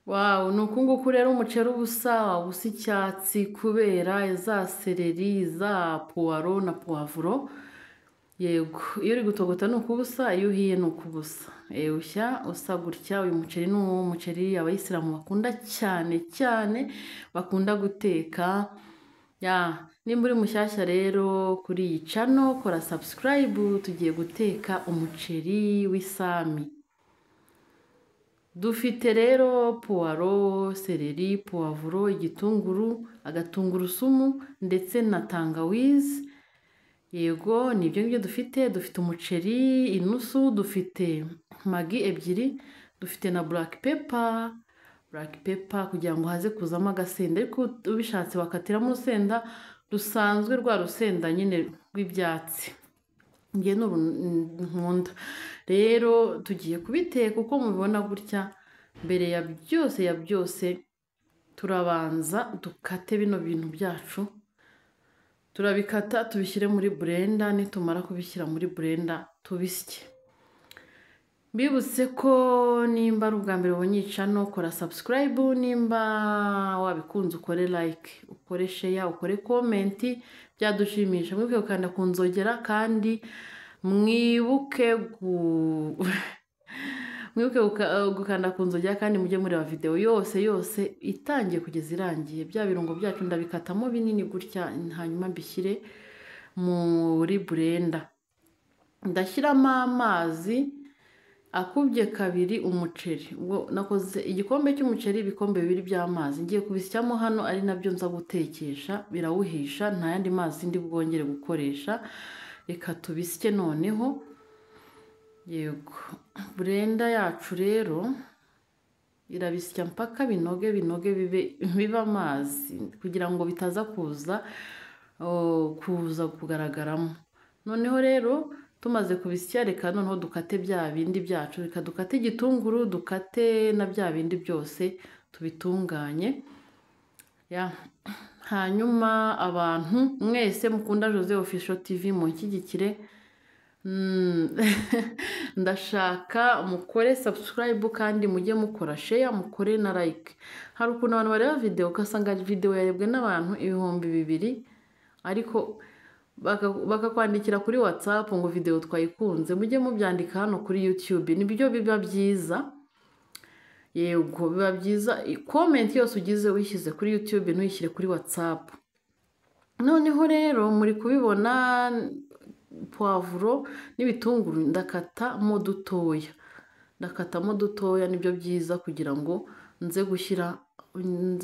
Wow, ni uku nguku rero umuceri uba usa icyatsi kubera za seleri, za puwaro na puwavuro. Yego, iyo uri gutogota ni uku ubusa, iyo uhiye ni uku ubusa. Ushya usa gutya. Uyu muceri ni umuceri abayisilamu bakunda cyane cyane, bakunda guteka. Nimba uri mushyashya rero kuri iyi channel, kora subscribe, tugiye guteka umuceri w'isami. Dufite rero puwaro, seleri, puwavuro, igitunguru, agatungurusumu ndetse na tangawizi. Yego, nibyo ngibyo dufite. Dufite umuceri inusu, dufite magi ebyiri, dufite na black pepper kugira ngo haze kuzamo agasenda, ariko ubishatse bakatiramo urusenda rusanzwe, rwa rusenda nyine rw'ibyatsi. Ngiye nkunda rero tugiye kubiteka uko mubibona gutya. Mbere ya byose turabanza dukate bino bintu byacu, turabikata tubishyire muri blender. Nitumara kubishyira muri blender tubisye. Mbibutse ko nimba ari ubwa mbere ubonye iyi channel, kora subscribe, nimba wabikunze ukore like, ukore share, ukore comment, byadushimisha. Mwibuke gukanda ku nzogera kandi mwibuke gukanda ku nzogera kandi mujye mureba video yose itangiye kugeza irangiye. Bya birungo byacu ndabikatamo binini gutya, hanyuma mbishyire muri blender. Ndashyiramo amazi akubye kabiri umuceri. Ubwo nakoze igikombe cy'umuceri, ibikombe bibiri by'amazi. Ngiye kubisyamo hano ari nabyo nza gutekesha, birawuhisha, nta yandi mazi ndi bwongere gukoresha. Reka tubisye noneho. Yego, blender yacu rero irabisya mpaka binoge bibe amazi, kugira ngo bitaza kuza kugaragaramo. Noneho rero tumaze kubisya, reka noneho dukate bya bindi byacu. Reka dukate igitunguru, dukate na bya bindi byose tubitunganye. Hanyuma abantu mwese mukunda Jose Official TV munshyigikire. Ndashaka mukore subscribe kandi mujye mukora share, mukore na like. Hari ukuntu abantu bareba video ugasanga video yarebwe n'abantu 2,000, ariko bakakwandikira kuri WhatsApp ngo video twayikunze. Mujye mubyandika hano kuri YouTube, nibyo biba byiza. Yego, biba byiza. Comment yose ugize wishyize kuri YouTube, ntuyishyire kuri WhatsApp. Noneho rero muri kubibona puwavuro n'ibitunguru ndakatamo dutoya, nibyo byiza kugira ngo nze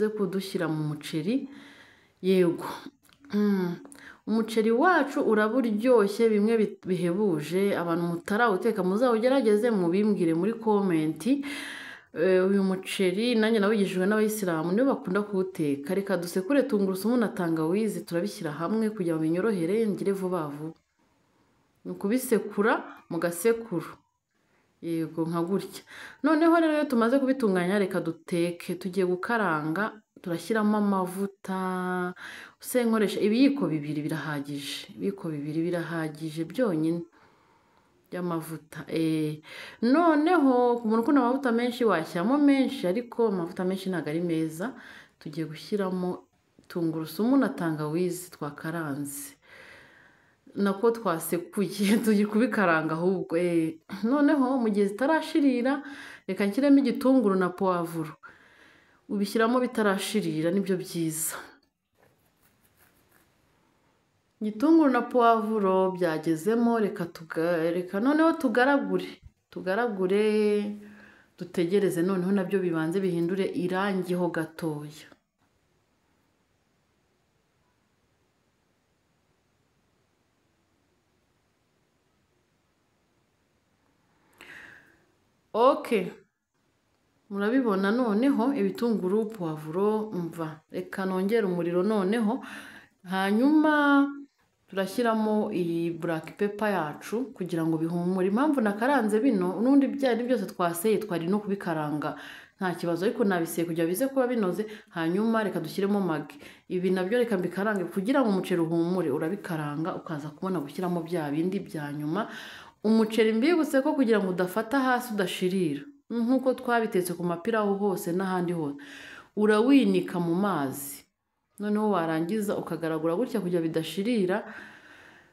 kudushyira mu muceri. Yego, umuceri wacu uraba uryoshye bimwe bihebuje. Abantu mutarawuteka muzawugerageze mubimbwire muri comment. Uyu muceri nanjye nawigishijwe n'abayisilamu, nibo bakunda kuwuteka. Reka dusekure tungurusumu na tangawizi, turabishyira hamwe kugira ngo binyorohere ngire vuba vuba. Nukubisekura mu gasekuru. Yego, nka gutya. Noneho rero iyo tumaze kubitunganya, reka duteke. Tugiye gukaranga, turashyiramo amavuta. Nkoresha ibiyiko 2 birahagije. Ibiyiko 2 birahagije byonyine by'amavuta. Noneho ku muntu ukunda amavuta menshi washyiramo menshi, ariko amavuta menshi ntabwo ari meza. Tugiye gushyiramo tungurusumu na tangawizi twakaranze, nako twasekuye. Tugiye kubikaranga ahubwo. Noneho mu gihe zitarashirira, reka nshyiremo igitunguru na puwavuro. Ubishyiramo bitarashirira, nibyo byiza. Igitunguru na puwavuro byagezemo, reka noneho tugaragure, dutegereze noneho nabyo bibanze bihindure irangi ho gatoya. Murabibona noneho ibitunguru, puwavuro. Reka nongere umuriro noneho. Hanyuma turashyiramo iyi black pepper yacu kugira ngo bihumure. Impamvu nakaranze bino, n'undi byari byose twaseye twari no kubikaranga nta kibazo, ariko nabiseye kugira bize kuba binoze. Hanyuma reka dushyiremo magi. Ibi nabyo reka mbikarange kugira ngo umuceri uhumure. Urabikaranga ukaza kubona gushyiramo bya bindi bya nyuma. Umuceri mbibutse ko kugira ngo udafata hasi udashirira, nk'uko twabitetse ku mapirawu hose n'ahandi hose, urawinika mu mazi, noneho warangiza ukagaragura gutya kugira bidashirira.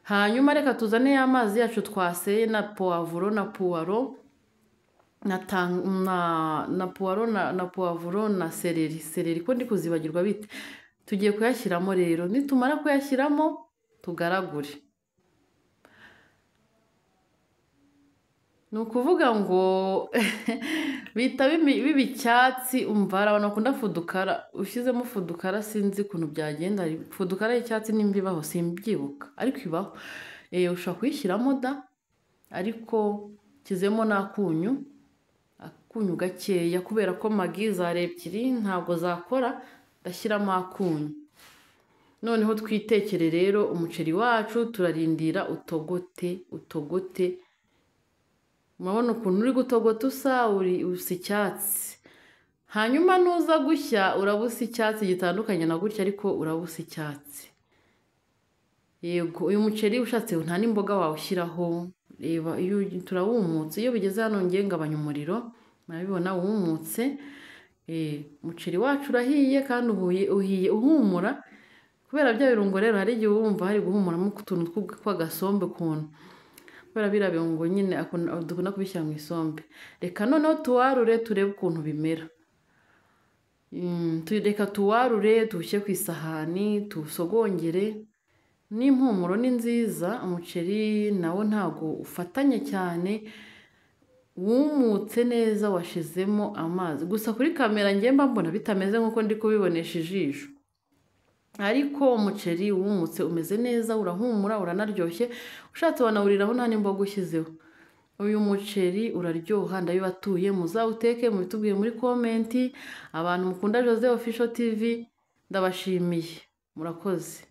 Hanyuma reka tuzane ya mazi yacu twaseye na puwavuro na puwaro na puwavuro na seleri ko ndi kuzibagirwa bite. Tugiye kuyashyiramo rero, nitumara kuyashyiramo tugaragure. Ni ukuvuga ngo bita biba icyatsi. Umva hari abantu bakunda fudukara, ushyizemo fudukara sinzi ukuntu byagenda. Fudukara y'icyatsi nimba ibaho simbyibuka, ariko ibaho. Ushobora kuyishyiramo da, ariko kizemo n'akunyu gakeya kubera ko magi zari ebyiri ntabwo zakora, ndashyiramo akunyu. Noneho twitekere rero umuceri wacu, turarindira utogote. Murabona ukuntu uri gutogota usa icyatsi. Hanyuma nuza gushya urabusa icyatsi gitandukanye na gutya, ariko urabusa icyatsi. Yego, uyu muceri ushatse nta n'imboga wawushyiraho. Reba iyo turawumutse, iyo bigeze hano ngiye ngabanya umuriro, murabibona wumutse. Umuceri wacu urahiye kandi uhiye uhumura, kubera bya birungo rero hari igihe wumva hari guhumuramo utuntu tw'agasombe ukuntu, kubera biriya birungo nyine dukunda kubishyira mu isombe. Reka noneho tuwarure turebe ukuntu bimera. Reka tuwarure tuwushyire ku isahani tuwusogongere. N'impumuro ni nziza, umuceri nawo ntago ufatanye cyane, wumutse neza washizemo amazi. Gusa kuri kamera ngiye mbona bitameze nk'uko ndi kubibonesha ijisho, ariko umuceri wumutse umeze neza, urahumura, uranaryoshye. Ushatse wanawuriraho nta n'imboga ushyizeho. Uyu muceri uraryoha, ndabibatuye, muzawuteke mubitubwiye muri komenti. Abantu mukunda Jose Official TV ndabashimiye, murakoze.